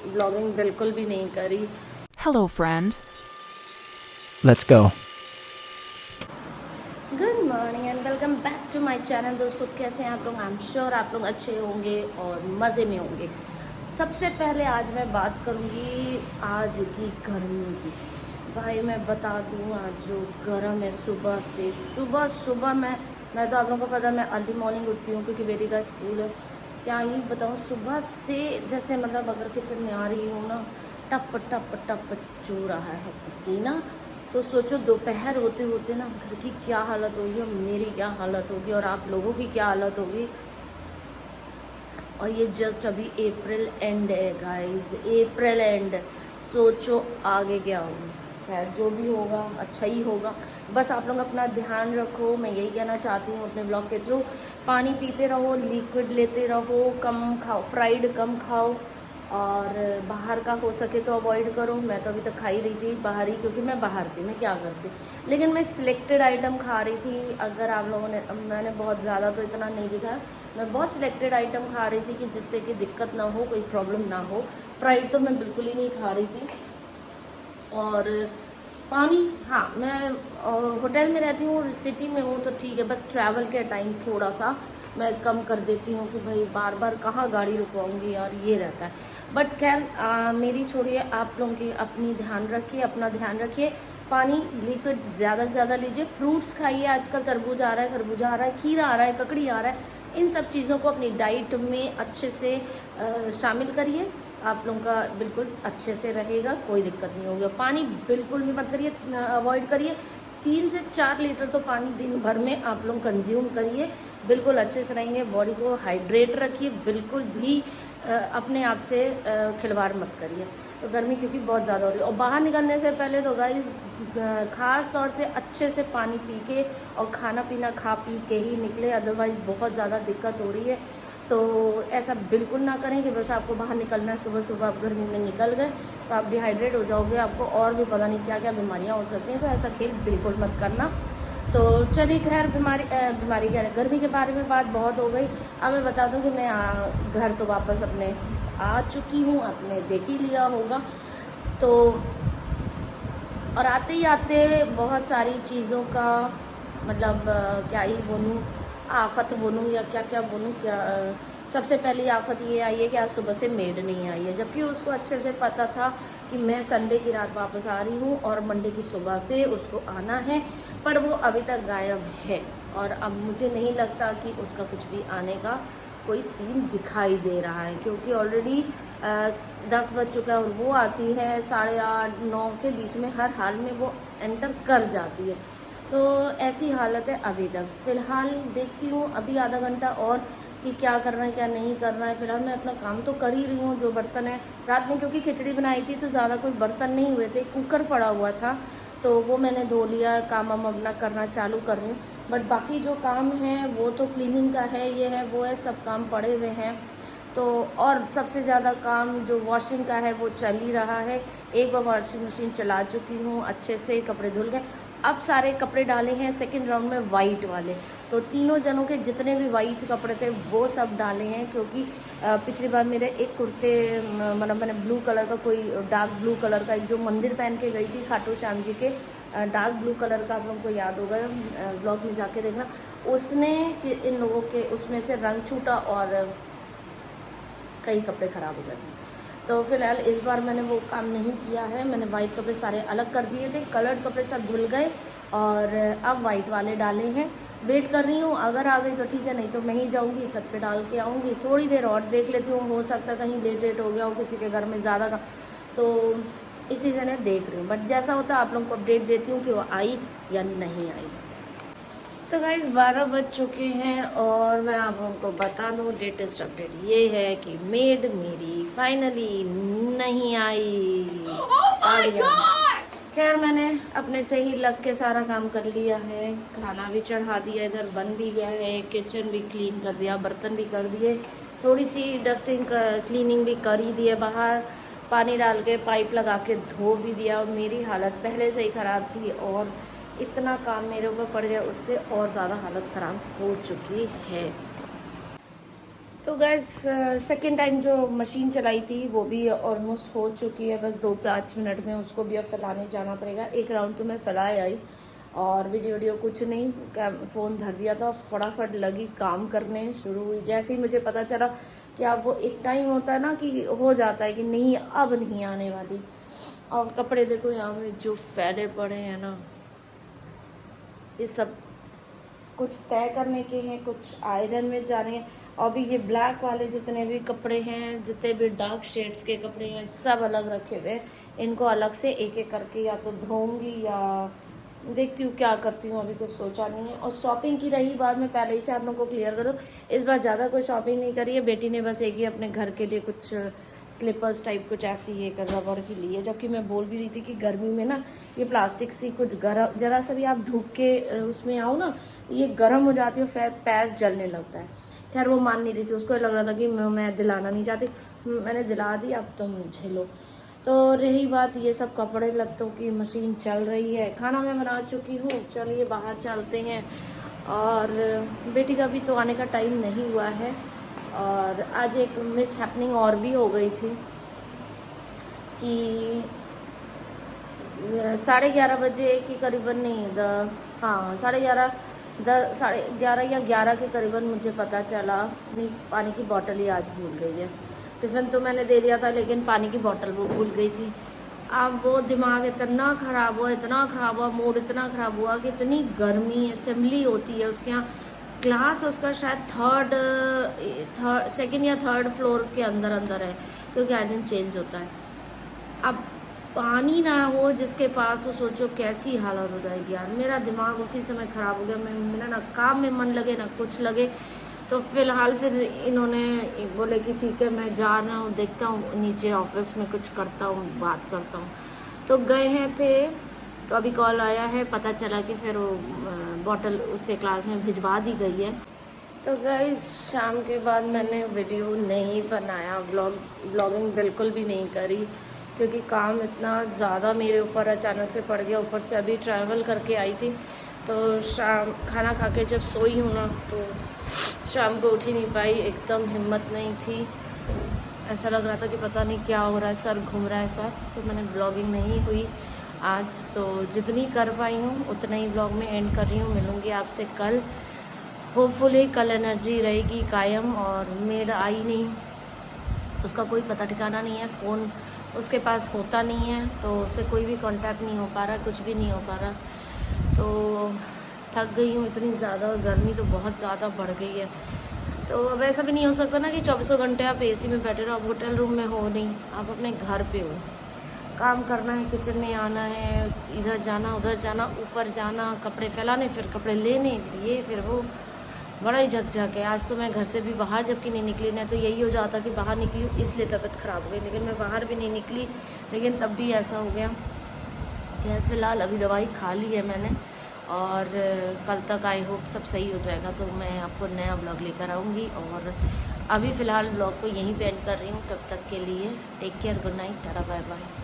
Vlogging बिल्कुल भी नहीं करी। Hello, friend. Let's go. Good morning and welcome back to my channel. दोस्तों कैसे हैं आप लोग? आई एम श्योर आप लोग अच्छे होंगे और मज़े में होंगे। सबसे पहले आज मैं बात करूंगी आज की गर्मी की। भाई मैं बता दूं, आज जो गर्म है सुबह से, सुबह सुबह मैं तो आप लोगों को पता है मैं अर्ली मॉर्निंग उठती हूँ क्योंकि बेटी का स्कूल है। क्या ही बताऊँ, सुबह से जैसे मतलब अगर किचन में आ रही हूँ ना, टप टप टप चू रहा है पसीना। तो सोचो दोपहर होते होते ना घर की क्या हालत होगी और मेरी क्या हालत होगी और आप लोगों की क्या हालत होगी। और ये जस्ट अभी अप्रैल एंड है गाइस, अप्रैल एंड। सोचो आगे क्या होगा। खैर जो भी होगा अच्छा ही होगा। बस आप लोग अपना ध्यान रखो, मैं यही कहना चाहती हूँ अपने ब्लॉग के थ्रू। पानी पीते रहो, लिक्विड लेते रहो, कम खाओ, फ्राइड कम खाओ और बाहर का हो सके तो अवॉइड करो। मैं तो अभी तक खा ही रही थी बाहर ही, क्योंकि मैं बाहर थी, मैं क्या करती, लेकिन मैं सिलेक्टेड आइटम खा रही थी। अगर आप लोगों ने, मैंने बहुत ज़्यादा तो इतना नहीं दिखा, मैं बहुत सिलेक्टेड आइटम खा रही थी कि जिससे कि दिक्कत ना हो, कोई प्रॉब्लम ना हो। फ्राइड तो मैं बिल्कुल ही नहीं खा रही थी। और पानी, हाँ मैं होटल में रहती हूँ, सिटी में हूँ तो ठीक है, बस ट्रैवल के टाइम थोड़ा सा मैं कम कर देती हूँ कि भाई बार बार कहाँ गाड़ी रुकवाऊँगी और ये रहता है। बट खैर मेरी छोड़िए, आप लोगों की अपनी ध्यान रखिए, अपना ध्यान रखिए। पानी लिक्विड ज़्यादा से ज़्यादा लीजिए, फ्रूट्स खाइए। आजकल तरबूज आ रहा है, खरबूजा आ रहा है, खीरा आ रहा है, ककड़ी आ रहा है। इन सब चीज़ों को अपनी डाइट में अच्छे से शामिल करिए। आप लोगों का बिल्कुल अच्छे से रहेगा, कोई दिक्कत नहीं होगी। पानी बिल्कुल भी मत करिए, अवॉइड करिए। 3 से 4 लीटर तो पानी दिन भर में आप लोग कंज्यूम करिए, बिल्कुल अच्छे से रहेंगे। बॉडी को हाइड्रेट रखिए, बिल्कुल भी अपने आप से खिलवाड़ मत करिए। तो गर्मी क्योंकि बहुत ज़्यादा हो रही है, और बाहर निकलने से पहले तो गाइस ख़ास तौर से अच्छे से पानी पी के और खाना पीना खा पी के ही निकले, अदरवाइज़ बहुत ज़्यादा दिक्कत हो रही है। तो ऐसा बिल्कुल ना करें कि बस आपको बाहर निकलना है, सुबह सुबह आप गर्मी में निकल गए तो आप डिहाइड्रेट हो जाओगे, आपको और भी पता नहीं क्या क्या बीमारियां हो सकती हैं। तो ऐसा खेल बिल्कुल मत करना। तो चलिए खैर, बीमारी कह रहे, गर्मी के बारे में बात बहुत हो गई। अब मैं बता दूं कि मैं घर तो वापस अपने आ चुकी हूँ, आपने देख ही लिया होगा। तो और आते ही आते बहुत सारी चीज़ों का मतलब क्या ही बोलूँ, आफत बोलूँ या क्या क्या बोलूँ, क्या सबसे पहली आफत ये आई है कि आज सुबह से मेड नहीं आई है, जबकि उसको अच्छे से पता था कि मैं संडे की रात वापस आ रही हूँ और मंडे की सुबह से उसको आना है, पर वो अभी तक गायब है। और अब मुझे नहीं लगता कि उसका कुछ भी आने का कोई सीन दिखाई दे रहा है, क्योंकि ऑलरेडी 10 बज चुका है और वो आती है 8:30-9 के बीच में, हर हाल में वो एंटर कर जाती है। तो ऐसी हालत है अभी तक। फ़िलहाल देखती हूँ अभी आधा घंटा और कि क्या करना है क्या नहीं करना है। फ़िलहाल मैं अपना काम तो कर ही रही हूँ। जो बर्तन है रात में, क्योंकि खिचड़ी बनाई थी तो ज़्यादा कोई बर्तन नहीं हुए थे, कुकर पड़ा हुआ था तो वो मैंने धो लिया, काम हम अपना करना चालू कर रही हूँ। बट बाकी जो काम है वो तो क्लीनिंग का है, ये है वो है, सब काम पड़े हुए हैं। तो और सबसे ज़्यादा काम जो वॉशिंग का है वो चल ही रहा है। एक बार वॉशिंग मशीन चला चुकी हूँ, अच्छे से कपड़े धुल गए। अब सारे कपड़े डाले हैं सेकंड राउंड में वाइट वाले, तो तीनों जनों के जितने भी वाइट कपड़े थे वो सब डाले हैं। क्योंकि पिछली बार मेरे एक कुर्ते, मतलब मैंने ब्लू कलर का, कोई डार्क ब्लू कलर का, एक जो मंदिर पहन के गई थी खाटू श्याम जी के, डार्क ब्लू कलर का, आप लोगों को याद होगा, ब्लॉग में जाके देखना, उसने कि इन लोगों के उसमें से रंग छूटा और कई कपड़े ख़राब हो गए थे। तो फिलहाल इस बार मैंने वो काम नहीं किया है, मैंने वाइट कपड़े सारे अलग कर दिए थे, कलर्ड कपड़े सब धुल गए और अब वाइट वाले डाले हैं। वेट कर रही हूँ, अगर आ गई तो ठीक है, नहीं तो मैं ही जाऊँगी छत पे डाल के आऊँगी। थोड़ी देर और देख लेती हूँ, हो सकता है कहीं लेट हो गया हो किसी के घर में ज़्यादा का, तो इसी जगह देख रही हूँ। बट जैसा होता है आप लोगों को अपडेट देती हूँ कि वो आई या नहीं आई। तो गाइस 12 बज चुके हैं और मैं आप उनको बता दूं, लेटेस्ट अपडेट ये है कि मेड मेरी फाइनली नहीं आई। आ गया। खैर मैंने अपने से ही लग के सारा काम कर लिया है, खाना भी चढ़ा दिया, इधर बन भी गया है, किचन भी क्लीन कर दिया, बर्तन भी कर दिए, थोड़ी सी डस्टिंग क्लीनिंग भी कर ही दिए, बाहर पानी डाल के पाइप लगा के धो भी दिया। मेरी हालत पहले से ही ख़राब थी और इतना काम मेरे ऊपर पड़ गया, उससे और ज़्यादा हालत ख़राब हो चुकी है। तो गैस सेकेंड टाइम जो मशीन चलाई थी वो भी ऑलमोस्ट हो चुकी है, बस 2-5 मिनट में उसको भी अब फैलाने जाना पड़ेगा। एक राउंड तो मैं फैलाए आई और वीडियो कुछ नहीं, फ़ोन धर दिया था, फटाफट लगी काम करने, शुरू हुई। जैसे ही मुझे पता चला कि अब वो एक टाइम होता है ना कि हो जाता है कि नहीं अब नहीं आने वाली। और कपड़े देखो यहाँ पे जो फैले पड़े हैं ना, ये सब कुछ तय करने के हैं, कुछ आयरन में जाने हैं। और भी ये ब्लैक वाले जितने भी कपड़े हैं, जितने भी डार्क शेड्स के कपड़े हैं, सब अलग रखे हुए हैं। इनको अलग से एक एक करके या तो धोऊंगी या देखती हूँ क्या करती हूँ, अभी कुछ सोचा नहीं है। और शॉपिंग की रही बात, मैं पहले ही से आप लोगों को क्लियर करूँ, इस बार ज़्यादा कोई शॉपिंग नहीं करी है। बेटी ने बस एक ही अपने घर के लिए कुछ स्लीपर्स टाइप कुछ ऐसी ये रबड़ की ली है। जबकि मैं बोल भी रही थी कि गर्मी में ना ये प्लास्टिक सी कुछ गर्म, जरा सा भी आप धूप के उसमें आओ ना, ये गर्म हो जाती है, फिर पैर जलने लगता है। खैर वो मान नहीं रही थी, उसको लग रहा था कि मैं दिलाना नहीं चाहती। मैंने दिला दी, अब तुम झेलो। तो रही बात ये सब कपड़े लत्तों की, मशीन चल रही है। खाना मैं बना चुकी हूँ, चलिए बाहर चलते हैं। और बेटी का भी तो आने का टाइम नहीं हुआ है। और आज एक मिस हैपनिंग और भी हो गई थी कि 11:30 बजे के करीबन, नहीं हाँ 11:30 या 11 के करीबन मुझे पता चला नहीं, पानी की बोतल ही आज भूल गई है। टिफ़िन तो मैंने दे दिया था लेकिन पानी की बोतल वो भूल गई थी। अब वो दिमाग इतना ख़राब हुआ, मूड इतना ख़राब हुआ कि इतनी गर्मी, असेंबली होती है उसके यहाँ, क्लास उसका शायद सेकंड या थर्ड फ्लोर के अंदर है, क्योंकि आए दिन चेंज होता है। अब पानी ना हो जिसके पास, तो सोचो कैसी हालत हो जाएगी यार। मेरा दिमाग उसी समय ख़राब हो गया। मेरा ना काम में मन लगे ना कुछ लगे। तो फिलहाल फिर इन्होंने बोले कि ठीक है मैं जा रहा हूँ, देखता हूँ नीचे ऑफिस में कुछ करता हूँ, बात करता हूँ। तो गए हैं थे, तो अभी कॉल आया है, पता चला कि फिर वो बॉटल उसके क्लास में भिजवा दी गई है। तो गाइस शाम के बाद मैंने वीडियो नहीं बनाया, व्लॉगिंग बिल्कुल भी नहीं करी, क्योंकि काम इतना ज़्यादा मेरे ऊपर अचानक से पड़ गया। ऊपर से अभी ट्रैवल करके आई थी, तो शाम खाना खा के जब सोई हूँ ना, तो शाम को उठ ही नहीं पाई, एकदम हिम्मत नहीं थी। ऐसा लग रहा था कि पता नहीं क्या हो रहा है, सर घूम रहा है ऐसा। तो मैंने ब्लॉगिंग नहीं हुई आज, तो जितनी कर पाई हूँ उतना ही ब्लॉग में एंड कर रही हूँ। मिलूँगी आपसे कल, होपफुली कल एनर्जी रहेगी कायम। और मेड आई नहीं, उसका कोई पता ठिकाना नहीं है, फ़ोन उसके पास होता नहीं है, तो उससे कोई भी कांटेक्ट नहीं हो पा रहा, कुछ भी नहीं हो पा रहा। तो थक गई हूँ इतनी ज़्यादा, और गर्मी तो बहुत ज़्यादा बढ़ गई है। तो अब ऐसा भी नहीं हो सकता ना कि 24 घंटे आप एसी में बैठे रहो। आप होटल रूम में हो नहीं, आप अपने घर पे हो, काम करना है, किचन में आना है, इधर जाना उधर जाना, ऊपर जाना, कपड़े फैलाने, फिर कपड़े लेने, फिर ये फिर वो, बड़ा ही झकझक है। आज तो मैं घर से भी बाहर जबकि नहीं निकली, नहीं तो यही हो जाता कि बाहर निकली इसलिए तबीयत ख़राब हो गई, लेकिन मैं बाहर भी नहीं निकली, लेकिन तब भी ऐसा हो गया। खैर फिलहाल अभी दवाई खा ली है मैंने, और कल तक आई होप सब सही हो जाएगा, तो मैं आपको नया ब्लॉग लेकर आऊँगी। और अभी फ़िलहाल ब्लॉग को यहीं पे एंड कर रही हूँ। तब तक के लिए take care, good night, tata bye bye.